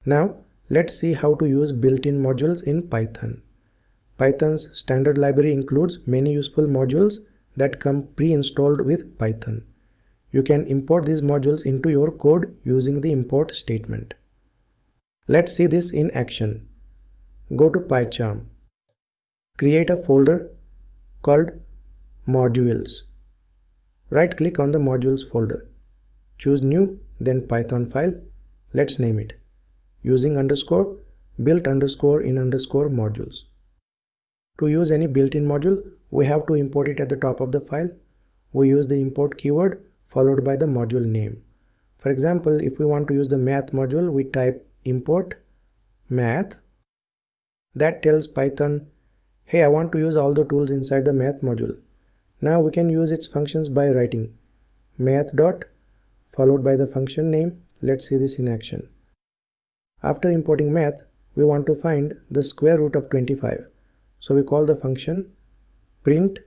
Now let's see how to use built-in modules in Python. Python's standard library includes many useful modules that come pre-installed with Python. You can import these modules into your code using the import statement. Let's see this in action. Go to PyCharm. Create a folder called Modules. Right-click on the Modules folder. Choose New, then Python file. Let's name it using underscore built underscore in underscore modules. To use any built-in module, we have to import it at the top of the file. We use the import keyword followed by the module name. For example, if we want to use the math module, we type import math. That tells Python, hey, I want to use all the tools inside the math module. Now we can use its functions by writing math dot followed by the function name. Let's see this in action. After importing math, we want to find the square root of 25. So we call the function print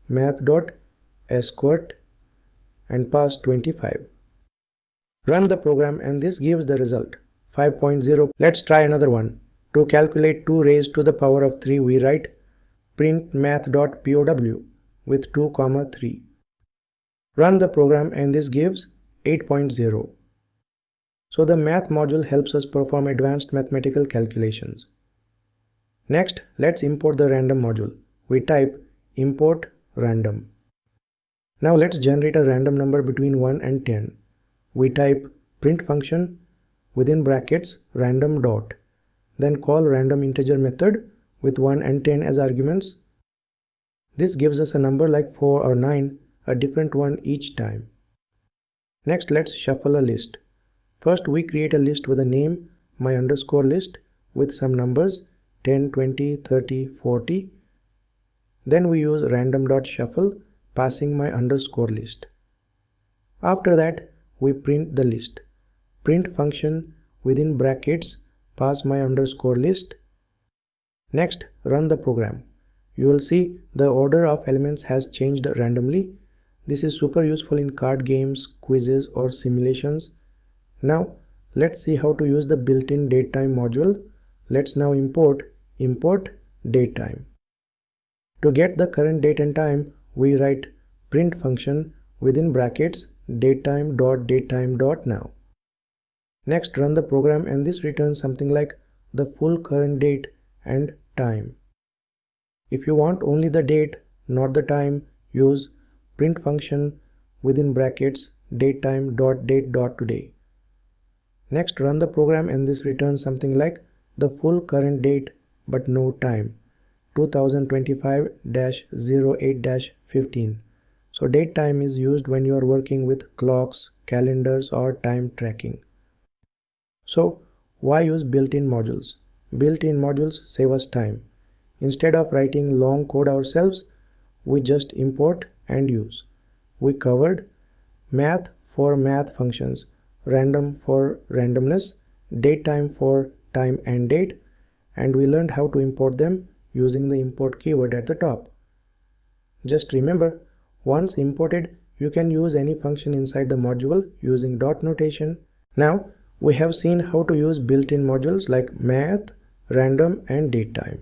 math.squart and pass 25. Run the program and this gives the result 5.0. Let's try another one. To calculate 2 raised to the power of 3, we write print math.pow with 2, 3. Run the program and this gives 8.0. So the math module helps us perform advanced mathematical calculations. Next, let's import the random module. We type import random. Now let's generate a random number between 1 and 10. We type print function within brackets random dot, then call random integer method with 1 and 10 as arguments. This gives us a number like 4 or 9, a different one each time. Next, let's shuffle a list. First, we create a list with a name my underscore list with some numbers 10, 20, 30, 40. Then we use random.shuffle passing my underscore list. After that, we print the list. Print function within brackets pass my underscore list. Next, run the program. You will see the order of elements has changed randomly. This is super useful in card games, quizzes or simulations. Now let's see how to use the built-in datetime module. Let's now import datetime. To get the current date and time, we write print function within brackets datetime.now. Next, run the program and this returns something like the full current date and time. If you want only the date, not the time, use print function within brackets datetime.date.today. Next, run the program and this returns something like the full current date but no time, 2025-08-15. So date time is used when you are working with clocks, calendars or time tracking. So why use built-in modules? Built-in modules save us time. Instead of writing long code ourselves, we just import and use. We covered math for math functions, random for randomness, datetime for time and date, and we learned how to import them using the import keyword at the top. Just remember, once imported, you can use any function inside the module using dot notation. Now we have seen how to use built-in modules like math, random and datetime.